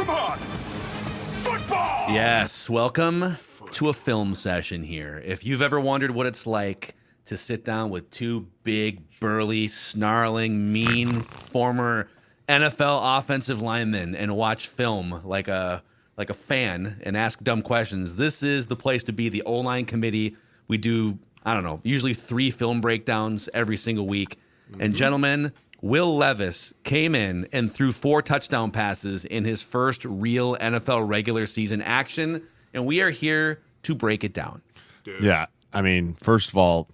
Come on! Football! Yes, welcome to a film session here. If you've ever wondered what it's like to sit down with two big, burly, snarling, mean former NFL offensive linemen and watch film like a fan and ask dumb questions, this is the place to be. The O-line committee. We do, I don't know, usually 3 film breakdowns every single week. And gentlemen, Will Levis came in and threw 4 touchdown passes in his first real NFL regular season action, and we are here to break it down. Dude. Yeah, I mean, first of all,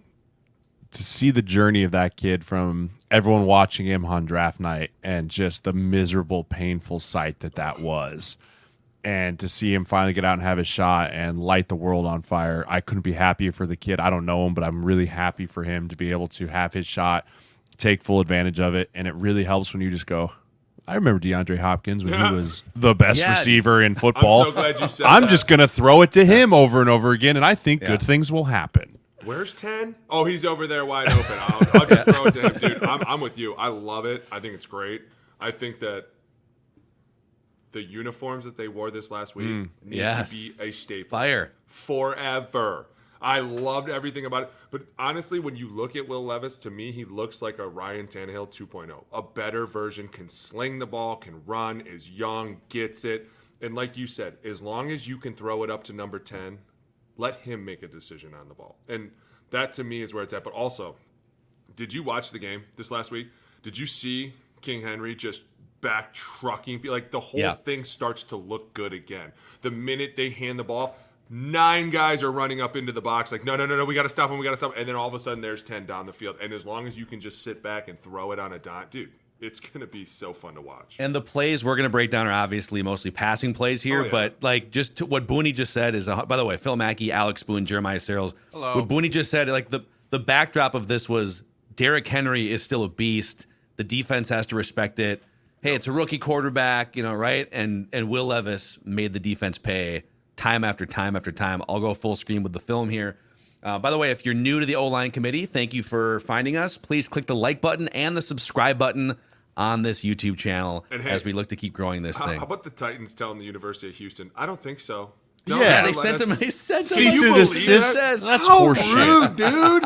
to see the journey of that kid from everyone watching him on draft night and just the miserable, painful sight that was, and to see him finally get out and have his shot and light the world on fire, I couldn't be happier for the kid. I don't know him, but I'm really happy for him to be able to have his shot, take full advantage of it, and it really helps when you just go, I remember DeAndre Hopkins when he was the best receiver in football. I'm so glad you said I'm that. just going to throw it to him over and over again, and I think good things will happen. Where's 10? Oh, he's over there wide open. I'll just throw it to him, dude. I'm with you. I love it. I think it's great. I think that the uniforms that they wore this last week need to be a staple. Fire. Forever. I loved everything about it. But honestly, when you look at Will Levis, to me, he looks like a Ryan Tannehill 2.0. A better version, can sling the ball, can run, is young, gets it. And like you said, as long as you can throw it up to number 10, let him make a decision on the ball. And that, to me, is where it's at. But also, did you watch the game this last week? Did you see King Henry just back trucking? Like, the whole thing starts to look good again. The minute they hand the ball off, 9 guys are running up into the box like, no, we got to stop him, And then all of a sudden, there's 10 down the field. And as long as you can just sit back and throw it on a dime, dude, it's going to be so fun to watch. And the plays we're going to break down are obviously mostly passing plays here, but like just to what Booney just said is, by the way, Phil Mackey, Alex Boone, Jeremiah Sirles. Hello. What Booney just said, like the backdrop of this was Derrick Henry is still a beast. The defense has to respect it. Hey, it's a rookie quarterback, right? And Will Levis made the defense pay time after time after time. I'll go full screen with the film here. By the way, if you're new to the O-line committee, thank you for finding us. Please click the like button and the subscribe button on this YouTube channel as we look to keep growing this thing. How about the Titans telling the University of Houston, I don't think so. They sent him. They sent him. Can you believe that? That's How horseshit. rude, dude.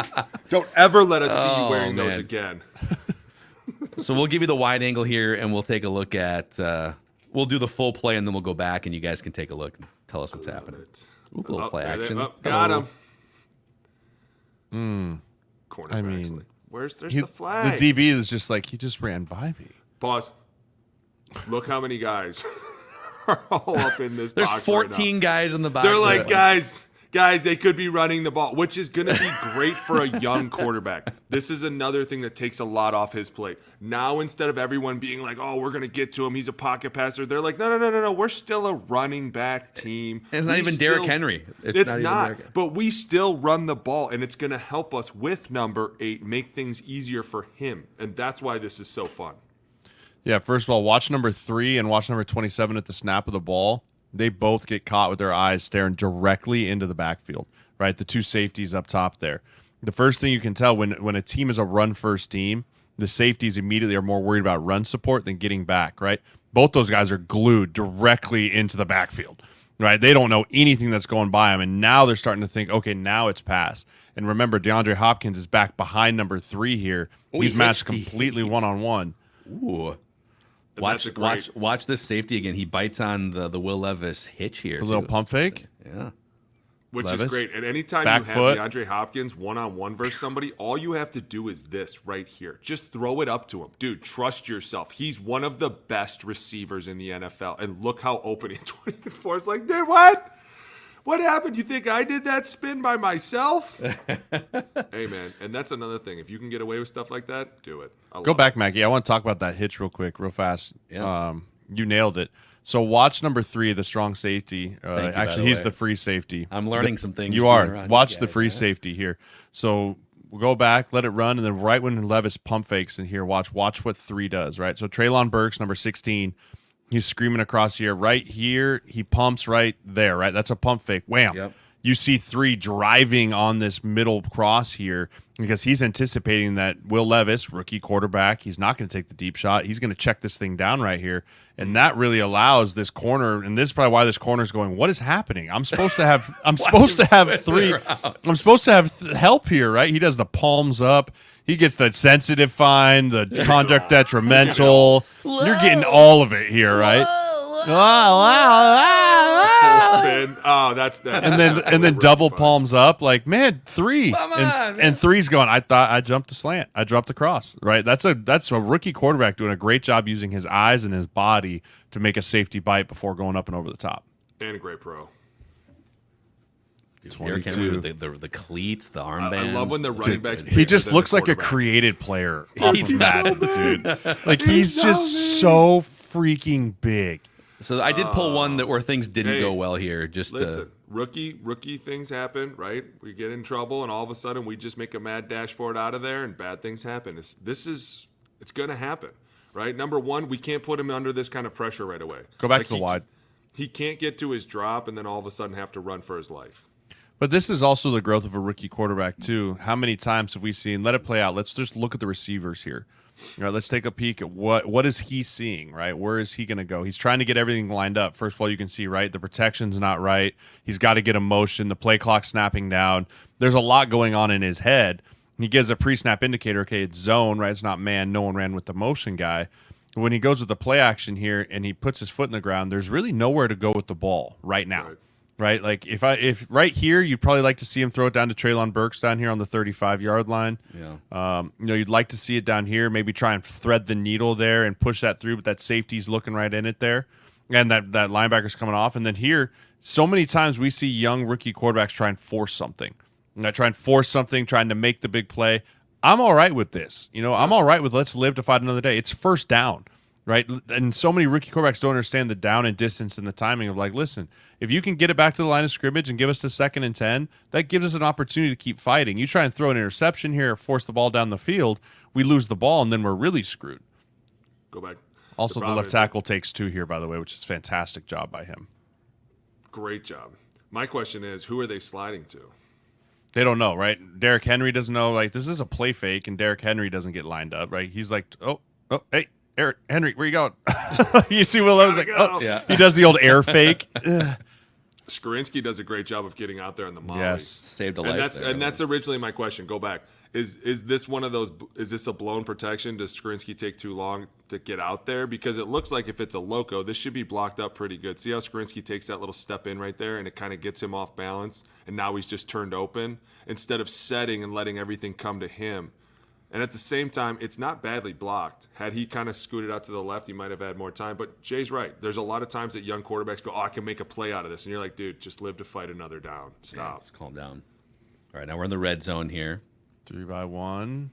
Don't ever let us see you wearing those again. So we'll give you the wide angle here, and we'll take a look at we'll do the full play, and then we'll go back, and you guys can take a look and tell us what's happening. Ooh, a little play action. Got him. I mean, there's the flag. The DB is just like, he just ran by me. Pause. Look how many guys are all up in this There's box 14 right now. guys in the box. They're like, guys, they could be running the ball, which is going to be great for a young quarterback. This is another thing that takes a lot off his plate. Now, instead of everyone being like, oh, we're going to get to him, he's a pocket passer, they're like, no, we're still a running back team. It's not even Derrick Henry. It's not, but we still run the ball, and it's going to help us with number 8 make things easier for him, and that's why this is so fun. Yeah, first of all, watch number 3 and watch number 27 at the snap of the ball. They both get caught with their eyes staring directly into the backfield, right? The 2 safeties up top there. The first thing you can tell when a team is a run-first team, the safeties immediately are more worried about run support than getting back, right? Both those guys are glued directly into the backfield, right? They don't know anything that's going by them, and now they're starting to think, okay, now it's pass. And remember, DeAndre Hopkins is back behind number 3 here. He's matched completely one-on-one. Ooh. Watch this safety again. He bites on the Will Levis hitch here. The little pump fake? Yeah. Which Levis. is great. And anytime Back you have foot. DeAndre Hopkins one-on-one versus somebody, all you have to do is this right here. Just throw it up to him. Dude, trust yourself. He's one of the best receivers in the NFL. And look how open in 24 is like, dude, what? What happened? You think I did that spin by myself? Hey, man. And that's another thing. If you can get away with stuff like that, do it. Go back, Maggie. I want to talk about that hitch real quick, real fast. Yeah. You nailed it. So watch number 3, the strong safety. Actually, he's the free safety. I'm learning some things. You are. Watch the free safety here. So we'll go back, let it run, and then right when Levis pump fakes in here, watch what 3 does, right? So Treylon Burks, number 16, he's screaming across here. Right here, he pumps right there, right? That's a pump fake. Wham. Yep. You see 3 driving on this middle cross here because he's anticipating that Will Levis, rookie quarterback, he's not going to take the deep shot. He's going to check this thing down right here. And that really allows this corner, and this is probably why this corner is going, what is happening? I'm supposed to have help here, right? He does the palms up. He gets the sensitive fine, the conduct detrimental. You're getting all of it here, right? Full spin. Oh, that's that. And then double palms up, like, man, 3. And 3's going, I thought I jumped the slant. I dropped the cross. Right? That's a rookie quarterback doing a great job using his eyes and his body to make a safety bite before going up and over the top. And a great pro. Derrick Henry with the cleats, the armbands. I love when the running backs. He just looks like a created player off of Madden, dude. Like, he's just so freaking big. So I did pull one where things didn't go well here. Listen, rookie things happen, right? We get in trouble, and all of a sudden we just make a mad dash for it out of there, and bad things happen. It's going to happen, right? Number one, we can't put him under this kind of pressure right away. Go back to the wide. He can't get to his drop and then all of a sudden have to run for his life. But this is also the growth of a rookie quarterback, too. How many times have we seen? Let it play out. Let's just look at the receivers here. All right, let's take a peek at what is he seeing, right? Where is he going to go? He's trying to get everything lined up. First of all, you can see, right, the protection's not right. He's got to get a motion. The play clock snapping down. There's a lot going on in his head. He gives a pre-snap indicator. Okay, it's zone, right? It's not man. No one ran with the motion guy. When he goes with the play action here and he puts his foot in the ground, there's really nowhere to go with the ball right now. Right? Like, if right here, you'd probably like to see him throw it down to Treylon Burks down here on the 35-yard line. Yeah. You'd like to see it down here, maybe try and thread the needle there and push that through, but that safety's looking right in it there. And that linebacker's coming off. And then here, so many times we see young rookie quarterbacks try and force something. Trying to make the big play. I'm all right with this. I'm all right with let's live to fight another day. It's first down. Right? And so many rookie quarterbacks don't understand the down and distance and the timing of, like, listen, if you can get it back to the line of scrimmage and give us the 2nd and 10, that gives us an opportunity to keep fighting. You try and throw an interception here or force the ball down the field, we lose the ball, and then we're really screwed. Go back. Also, the left tackle takes 2 here, by the way, which is a fantastic job by him. Great job. My question is, who are they sliding to? They don't know, right? Derrick Henry doesn't know. Like, this is a play fake, and Derrick Henry doesn't get lined up, right? He's like, oh, hey. Eric Henry, where you going? You see Will Levis like, oh, yeah. He does the old air fake. Skrinsky does a great job of getting out there in the molly. Yes, saved a life. That's originally my question. Go back. Is this one of those? Is this a blown protection? Does Skrinsky take too long to get out there? Because it looks like if it's a loco, this should be blocked up pretty good. See how Skrinsky takes that little step in right there, and it kind of gets him off balance, and now he's just turned open instead of setting and letting everything come to him. And at the same time, it's not badly blocked. Had he kind of scooted out to the left, he might have had more time. But Jay's right. There's a lot of times that young quarterbacks go, I can make a play out of this. And you're like, dude, just live to fight another down. Stop. Yeah, just calm down. All right, now we're in the red zone here. 3-by-1.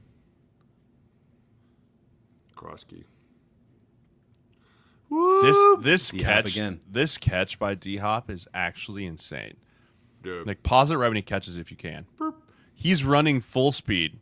Cross key. This catch again. This catch by D-Hop is actually insane. Dude. Like, pause it right when he catches if you can. Burp. He's running full speed.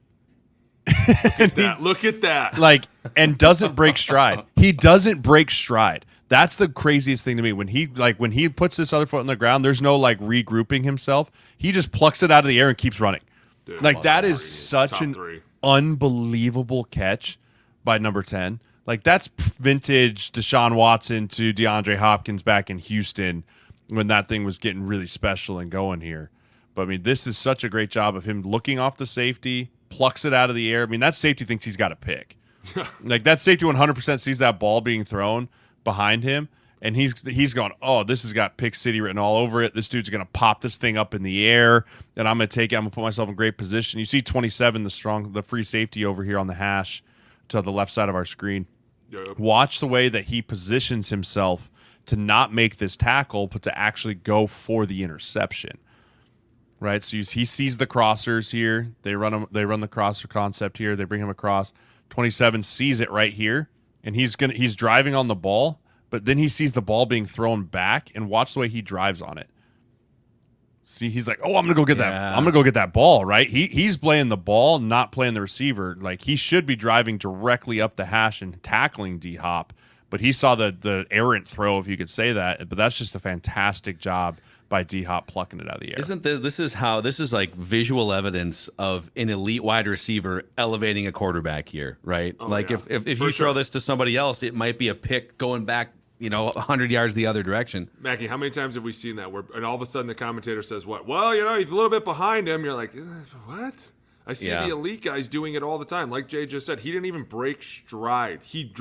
Look at that. Like, and doesn't break stride. He doesn't break stride. That's the craziest thing to me. When he puts this other foot on the ground, there's no like regrouping himself. He just plucks it out of the air and keeps running. Dude, like, that is such an unbelievable catch by number 10. Like, that's vintage Deshaun Watson to DeAndre Hopkins back in Houston when that thing was getting really special and going here. But I mean, this is such a great job of him looking off the safety, plucks it out of the air. I mean, that safety thinks he's got a pick. Like, that safety 100% sees that ball being thrown behind him, and he's going, oh, this has got Pick City written all over it. This dude's going to pop this thing up in the air, and I'm going to take it. I'm going to put myself in great position. You see 27, the free safety over here on the hash to the left side of our screen. Yep. Watch the way that he positions himself to not make this tackle, but to actually go for the interception. Right, so he sees the crossers here. They run the crosser concept here. They bring him across. 27 sees it right here, and he's driving on the ball, but then he sees the ball being thrown back, and watch the way he drives on it. See, he's like, oh, I'm gonna go get that. I'm gonna go get that ball. Right, he's playing the ball, not playing the receiver. Like, he should be driving directly up the hash and tackling D-Hop, but he saw the errant throw, if you could say that. But that's just a fantastic job by D-Hop plucking it out of the air. Isn't this is like visual evidence of an elite wide receiver elevating a quarterback here, right? Oh, like yeah. if For you sure. throw this to somebody else, it might be a pick going back, 100 yards the other direction. Mackie, how many times have we seen that? And all of a sudden the commentator says, what? Well, he's a little bit behind him. You're like, what? I see the elite guys doing it all the time. Like Jay just said, he didn't even break stride. He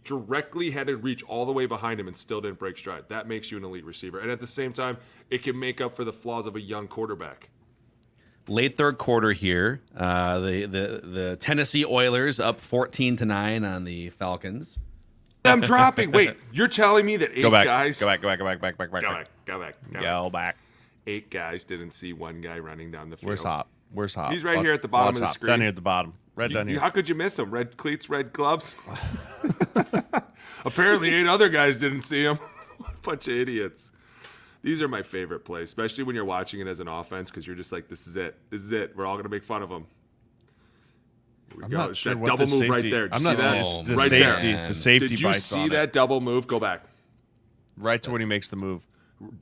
directly had to reach all the way behind him and still didn't break stride. That makes you an elite receiver. And at the same time, it can make up for the flaws of a young quarterback. Late third quarter here, the Tennessee Oilers up 14-9 on the Falcons. I'm dropping. Wait, you're telling me that Go back. guys... Go back. Go back. 8 guys didn't see one guy running down the field. Where's Hop? He's right here at the bottom of the screen. Down here at the bottom. Down here. How could you miss him? Red cleats, red gloves. Apparently 8 other guys didn't see him. Bunch of idiots. These are my favorite plays, especially when you're watching it as an offense because you're just like, this is it. We're all going to make fun of him. Here we I'm go. not It's sure that what double the move right safety- there. Did I'm you not. see that? Oh, The right safety. there. The safety. Did you bites see on that it. double move? Go back. Right to when he makes the move.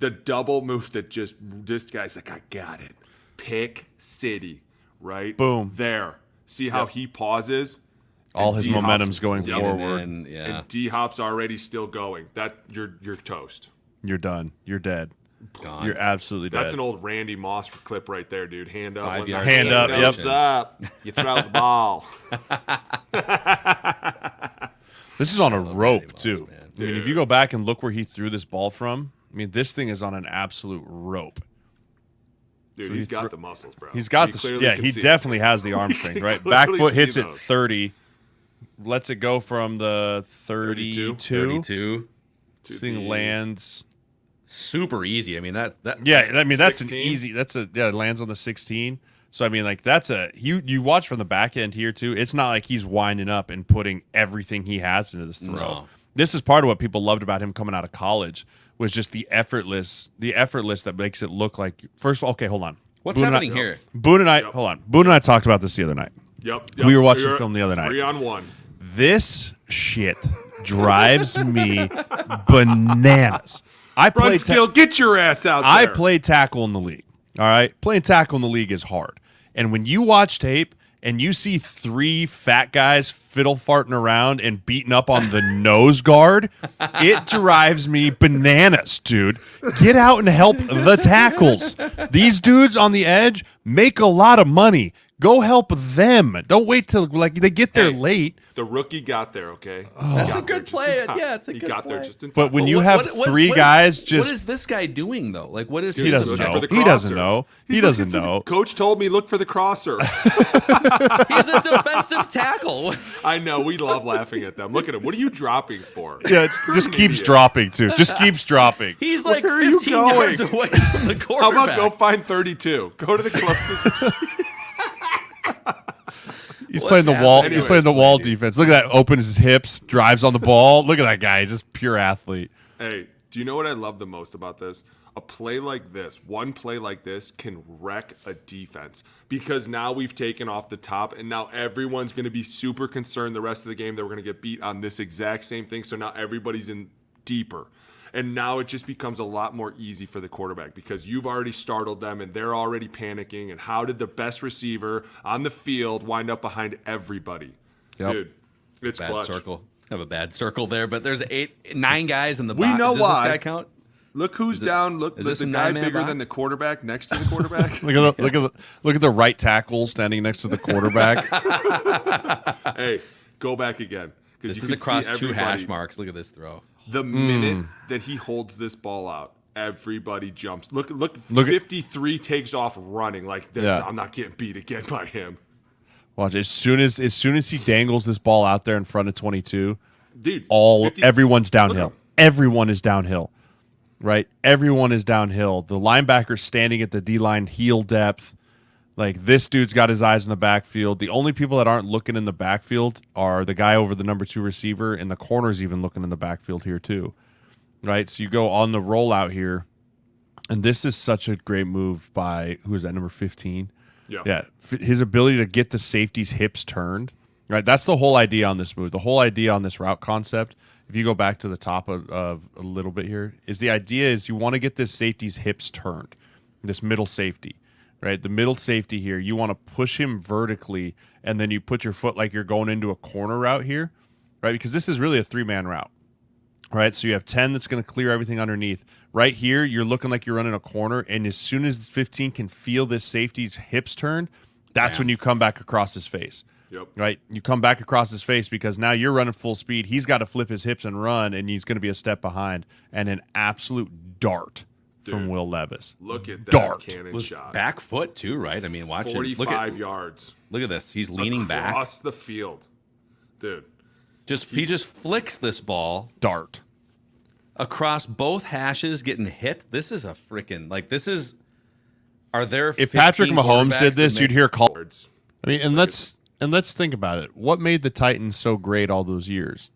The double move that this guy's like, I got it. Pick City, right? Boom. There. See how he pauses? All And his D-Hop's momentum's going Yep. forward. And D-Hop's already still going. That you're toast. You're done. You're dead. Gone. You're absolutely dead. That's an old Randy Moss clip right there, dude. Hand up. 5 when yards the Hand up, goes yep. up. You throw the ball. This is on a rope, Randy Moss, too. man. I mean, if you go back and look where he threw this ball from, I mean, this thing is on an absolute rope. Dude, So he's got the muscles, bro. He's got clearly can he see it. definitely has the arm strength, right? Back clearly foot hits see it those. 30, lets it go from the 32. 32. This thing lands. Super easy. I mean, that's. Yeah, I mean, that's 16? an easy. It lands on the 16. So, I mean, like, that's you watch from the back end here, too. It's not like he's winding up and putting everything he has into this throw. No. This is part of what people loved about him coming out of college was just the effortless that makes it look like. First of all, okay, hold on. What's Boone and happening here? Boone and I, Yep. hold on. Boone and I talked about this the other night. Yep. We were watching You're film the other night. 3-on-1. This shit drives me bananas. I Run play skill, get your ass out there. I play tackle in the league. All right, playing tackle in the league is hard. And when you watch tape and you see 3 fat guys fiddle farting around and beating up on the nose guard, it drives me bananas, dude. Get out and help the tackles. These dudes on the edge make a lot of money. Go help them. Don't wait till they get there late. The rookie got there, okay? That's a good play. Yeah, it's a he good got there play. just in time. But when you What- have what- 3 what- guys What just is this guy doing though? Like, what is he he doesn't looking know. for the He doesn't crosser. know. He's He doesn't looking for know. Coach told me look for the crosser. He's a defensive tackle. I know, we love laughing at them. Look at him. What are you dropping for? Yeah, just keeps dropping too. Just keeps dropping. He's like Where are you 15 going? yards away from the How quarterback. about go find 32? Go to the closest. He's What's playing the wall. happening? He's playing the wall Anyways, defense. Look at that. Opens his hips, drives on the ball. Look at that guy. Just pure athlete. Hey, do you know what I love the most about this? A play like this, one play like this can wreck a defense because now we've taken off the top and now everyone's going to be super concerned the rest of the game that we're going to get beat on this exact same thing. So now everybody's in deeper. And now it just becomes a lot more easy for the quarterback because you've already startled them and they're already panicking. And how did the best receiver on the field wind up behind everybody? Yep. Dude, it's Bad clutch. circle. Have a bad circle there, but there's 9 guys in the We box. know Does why. this guy count? Look who's down. Look, is the this a guy 9-man bigger box? than the quarterback next to the quarterback. Look at the right tackle standing next to the quarterback. Hey, go back again. This you is can across see 2 everybody. hash marks. Look at this throw. The minute that he holds this ball out, everybody jumps. Look at- 53 takes off running like this. Yeah. I'm not getting beat again by him. Watch as soon as he dangles this ball out there in front of 22, Dude, everyone's Look downhill. at him. Everyone is downhill. Right? Everyone is downhill. The linebacker's standing at the D-line heel depth. Like, this dude's got his eyes in the backfield. The only people that aren't looking in the backfield are the guy over the number 2 receiver, and the corner's even looking in the backfield here too. Right? So you go on the rollout here, and this is such a great move by, who is that, number 15? Yeah. Yeah. His ability to get the safety's hips turned right? That's the whole idea on this move. The whole idea on this route concept, if you go back to the top of a little bit here, is the idea is you want to get this safety's hips turned, this middle safety, right? The middle safety here, you want to push him vertically, and then you put your foot like you're going into a corner route here, right? Because this is really a 3-man route, right? So you have 10 that's going to clear everything underneath. Right here, you're looking like you're running a corner, and as soon as 15 can feel this safety's hips turned, that's when you come back across his face. Yep. Right? You come back across his face because now you're running full speed. He's got to flip his hips and run, and he's going to be a step behind. And an absolute dart from Will Levis. Look at that Dart. cannon shot. Back foot too, right? I mean, watch it. 45 yards. Look at this. He's leaning back. Across the field. Dude. He just flicks this ball Dart. across both hashes, getting hit. This is a freaking this is. Are there? If Patrick 15 Mahomes did quarterbacks this, that you'd make- hear call. Yards. I mean, and let's think about it. What made the Titans so great all those years?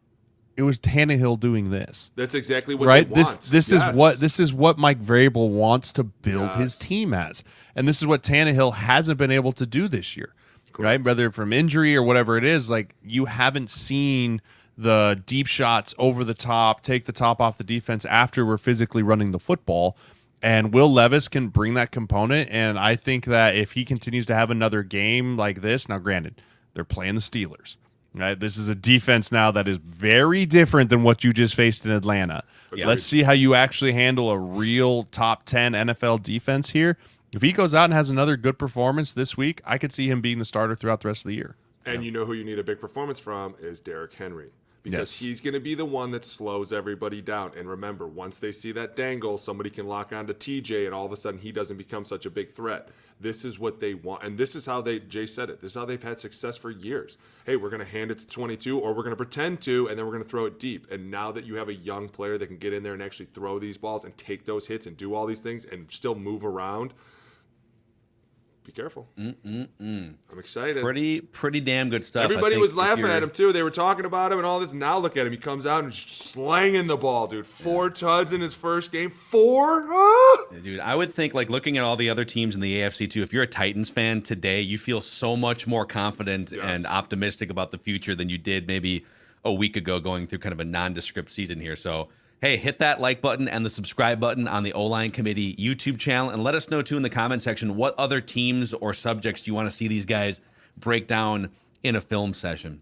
It was Tannehill doing this. That's exactly what Right? they want. This is what Mike Vrabel wants to build his Yes. team as. And this is what Tannehill hasn't been able to do this year. Right? Whether from injury or whatever it is, like you haven't seen the deep shots over the top, take the top off the defense after we're physically running the football. And Will Levis can bring that component. And I think that if he continues to have another game like this, now granted, they're playing the Steelers. Right? This is a defense now that is very different than what you just faced in Atlanta. Yeah. Let's see how you actually handle a real top 10 NFL defense here. If he goes out and has another good performance this week, I could see him being the starter throughout the rest of the year. And you know who you need a big performance from is Derrick Henry. Because he's going to be the one that slows everybody down. And remember, once they see that dangle, somebody can lock onto TJ, and all of a sudden he doesn't become such a big threat. This is what they want. And this is how Jay said it. This is how they've had success for years. Hey, we're going to hand it to 22, or we're going to pretend to, and then we're going to throw it deep. And now that you have a young player that can get in there and actually throw these balls and take those hits and do all these things and still move around, be careful. I'm excited. Pretty damn good stuff. Everybody was laughing at him too. They were talking about him and all this. Now look at him. He comes out and just slanging the ball, dude. 4 tuds in his first game. 4? Ah! Dude, I would think looking at all the other teams in the AFC too, if you're a Titans fan today, you feel so much more confident and optimistic about the future than you did maybe a week ago going through kind of a nondescript season here. So, hey, hit that like button and the subscribe button on the O-Line Committee YouTube channel, and let us know too in the comment section what other teams or subjects you want to see these guys break down in a film session.